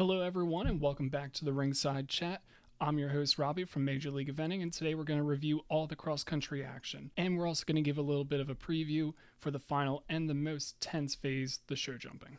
Hello everyone and welcome back to the Ringside Chat. I'm your host Robby from Major League Eventing, and today we're going to review all the cross-country action. And we're also going to give a little bit of a preview for the final and the most tense phase, the show jumping.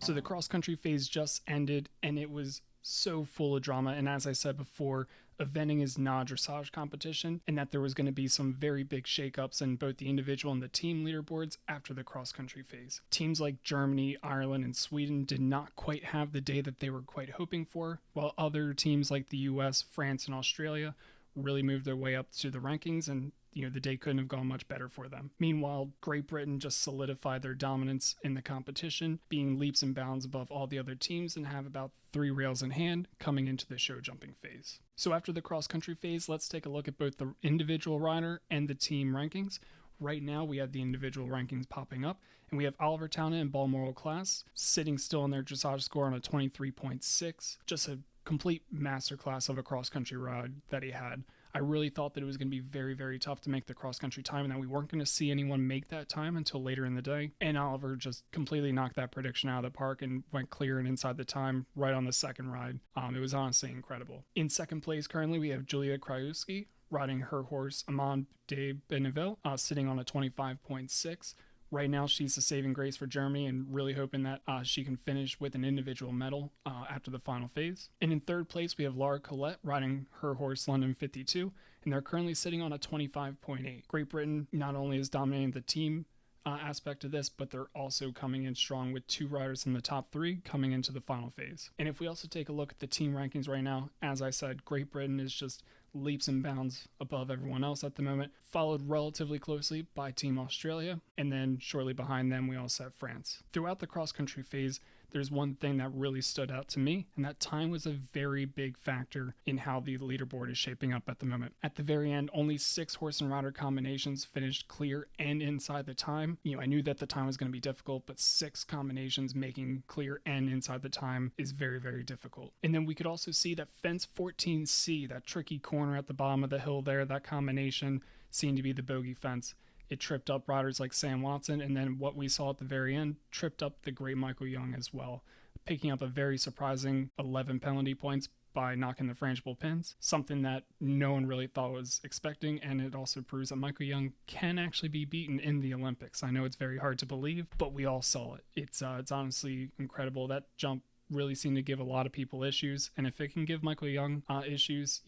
So the cross-country phase just ended, and it was so full of drama. And as I said before, eventing is not a dressage competition, and that there was going to be some very big shakeups in both the individual and the team leaderboards after the cross-country phase. Teams like Germany, Ireland, and Sweden did not quite have the day that they were quite hoping for, while other teams like the US, France, and Australia really moved their way up to the rankings, and the day couldn't have gone much better for them. Meanwhile, Great Britain just solidified their dominance in the competition, being leaps and bounds above all the other teams and have about 3 rails in hand coming into the show jumping phase. So after the cross-country phase, let's take a look at both the individual rider and the team rankings. Right now, we have the individual rankings popping up, and we have Oliver Townend and Balmoral Class sitting still in their dressage score on a 23.6. Just a complete masterclass of a cross-country ride that he had. I really thought that it was going to be very, very tough to make the cross-country time and that we weren't going to see anyone make that time until later in the day. And Oliver just completely knocked that prediction out of the park and went clear and inside the time right on the second ride. It was honestly incredible. In second place currently, we have Julia Krajewski riding her horse Amand de Benneville, sitting on a 25.6. Right now, she's the saving grace for Germany and really hoping that she can finish with an individual medal after the final phase. And in third place, we have Laura Collette riding her horse London 52, and they're currently sitting on a 25.8. Great Britain not only is dominating the team aspect of this, but they're also coming in strong with 2 riders in the top 3 coming into the final phase. And if we also take a look at the team rankings right now, as I said, Great Britain is just leaps and bounds above everyone else at the moment, followed relatively closely by Team Australia, and then shortly behind them we also have France. Throughout the cross-country phase, there's one thing that really stood out to me, and that time was a very big factor in how the leaderboard is shaping up at the moment. At the very end, only 6 horse and rider combinations finished clear and inside the time. I knew that the time was going to be difficult, but 6 combinations making clear and inside the time is very, very difficult. And then we could also see that fence 14C, that tricky corner at the bottom of the hill there, that combination seemed to be the bogey fence. It tripped up riders like Sam Watson, and then what we saw at the very end tripped up the great Michael Young as well, picking up a very surprising 11 penalty points by knocking the frangible pins, something that no one really thought was expecting, and it also proves that Michael Young can actually be beaten in the Olympics. I know it's very hard to believe, but we all saw it. It's honestly incredible. That jump really seemed to give a lot of people issues, and if it can give Michael Young issues,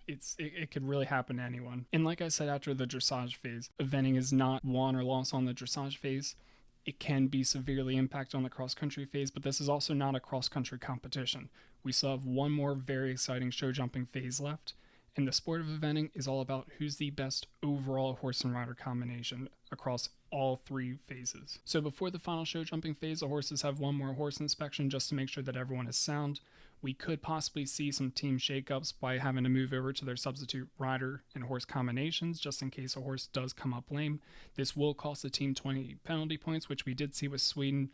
it could really happen to anyone. And like I said, after the dressage phase, eventing is not won or lost on the dressage phase. It can be severely impacted on the cross-country phase, but this is also not a cross-country competition. We still have one more very exciting show jumping phase left, and the sport of eventing is all about who's the best overall horse and rider combination across all 3 phases. So before the final show jumping phase, the horses have one more horse inspection just to make sure that everyone is sound. We could possibly see some team shakeups by having to move over to their substitute rider and horse combinations just in case a horse does come up lame. This will cost the team 20 penalty points, which we did see with Sweden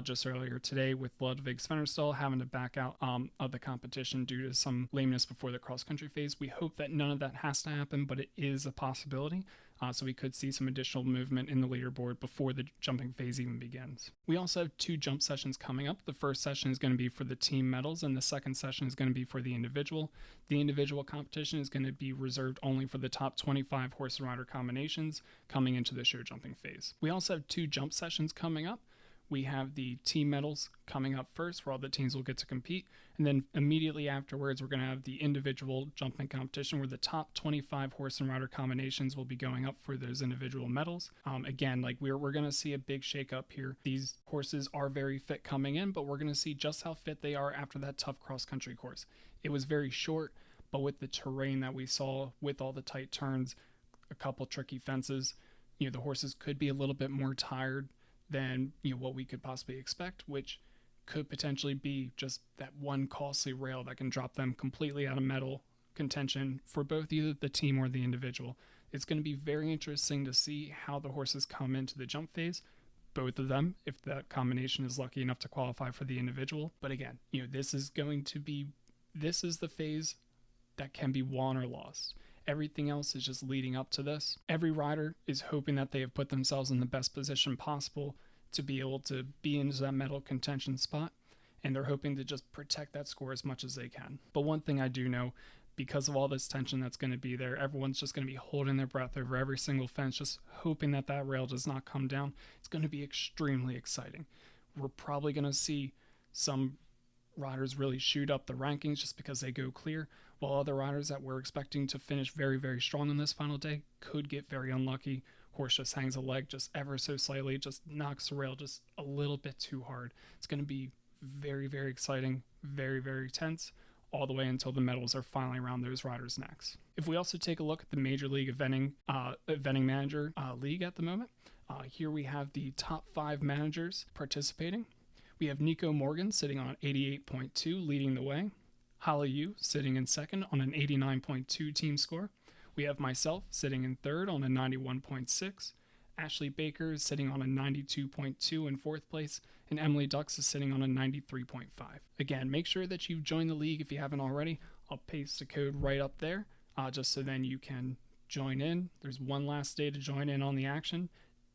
just earlier today, with Ludwig Svennerstall having to back out of the competition due to some lameness before the cross-country phase. We hope that none of that has to happen, but it is a possibility. So we could see some additional movement in the leaderboard before the jumping phase even begins. We also have 2 jump sessions coming up. The first session is going to be for the team medals, and the second session is going to be for the individual. The individual competition is going to be reserved only for the top 25 horse and rider combinations coming into the show jumping phase. We also have 2 jump sessions coming up. We have the team medals coming up first, where all the teams will get to compete. And then immediately afterwards, we're going to have the individual jumping competition, where the top 25 horse and rider combinations will be going up for those individual medals. Again, we're going to see a big shakeup here. These horses are very fit coming in, but we're going to see just how fit they are after that tough cross-country course. It was very short, but with the terrain that we saw, with all the tight turns, a couple tricky fences, the horses could be a little bit more tired than what we could possibly expect, which could potentially be just that one costly rail that can drop them completely out of medal contention for both either the team or the individual. It's going to be very interesting to see how the horses come into the jump phase, both of them if that combination is lucky enough to qualify for the individual. But again, this is the phase that can be won or lost. Everything else is just leading up to this. Every rider is hoping that they have put themselves in the best position possible to be able to be into that medal contention spot, and they're hoping to just protect that score as much as they can. But one thing I do know, because of all this tension that's going to be there, everyone's just going to be holding their breath over every single fence, just hoping that that rail does not come down. It's going to be extremely exciting. We're probably going to see some riders really shoot up the rankings just because they go clear, while other riders that we're expecting to finish very, very strong on this final day could get very unlucky. Horse just hangs a leg just ever so slightly, just knocks the rail just a little bit too hard. It's going to be very, very exciting, very, very tense, all the way until the medals are finally around those riders' necks. If we also take a look at the Major League Eventing Manager League at the moment, here we have the top 5 managers participating. We have Nico Morgan sitting on 88.2, leading the way. Holly Yu sitting in second on an 89.2 team score. We have myself sitting in third on a 91.6. Ashley Baker is sitting on a 92.2 in fourth place, and Emily Dux is sitting on a 93.5. Again, make sure that you've joined the league if you haven't already. I'll paste the code right up there, just so then you can join in. There's one last day to join in on the action.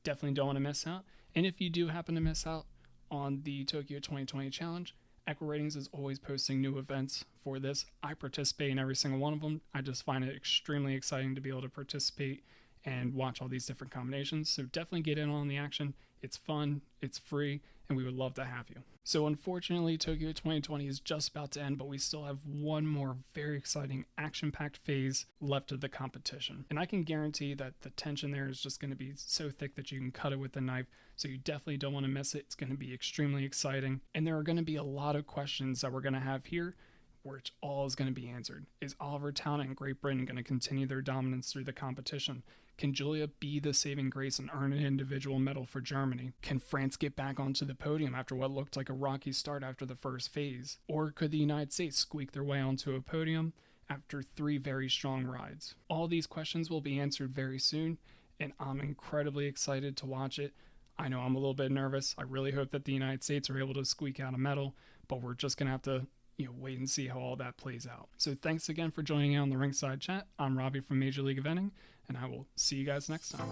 Definitely don't want to miss out. And if you do happen to miss out on the Tokyo 2020 Challenge, Echo Ratings is always posting new events for this. I participate in every single one of them. I just find it extremely exciting to be able to participate and watch all these different combinations. So definitely get in on the action. It's fun, it's free, and we would love to have you. So unfortunately, Tokyo 2020 is just about to end, but we still have one more very exciting action-packed phase left of the competition. And I can guarantee that the tension there is just going to be so thick that you can cut it with a knife. So you definitely don't want to miss it. It's going to be extremely exciting. And there are going to be a lot of questions that we're going to have here, which all is going to be answered. Is Oliver Town and Great Britain going to continue their dominance through the competition? Can Julia be the saving grace and earn an individual medal for Germany? Can France get back onto the podium after what looked like a rocky start after the first phase? Or could the United States squeak their way onto a podium after 3 very strong rides? All these questions will be answered very soon, and I'm incredibly excited to watch it. I know I'm a little bit nervous. I really hope that the United States are able to squeak out a medal, but we're just going to have to wait and see how all that plays out. So thanks again for joining in on the Ringside Chat. I'm Robby from Major League Eventing, and I will see you guys next time.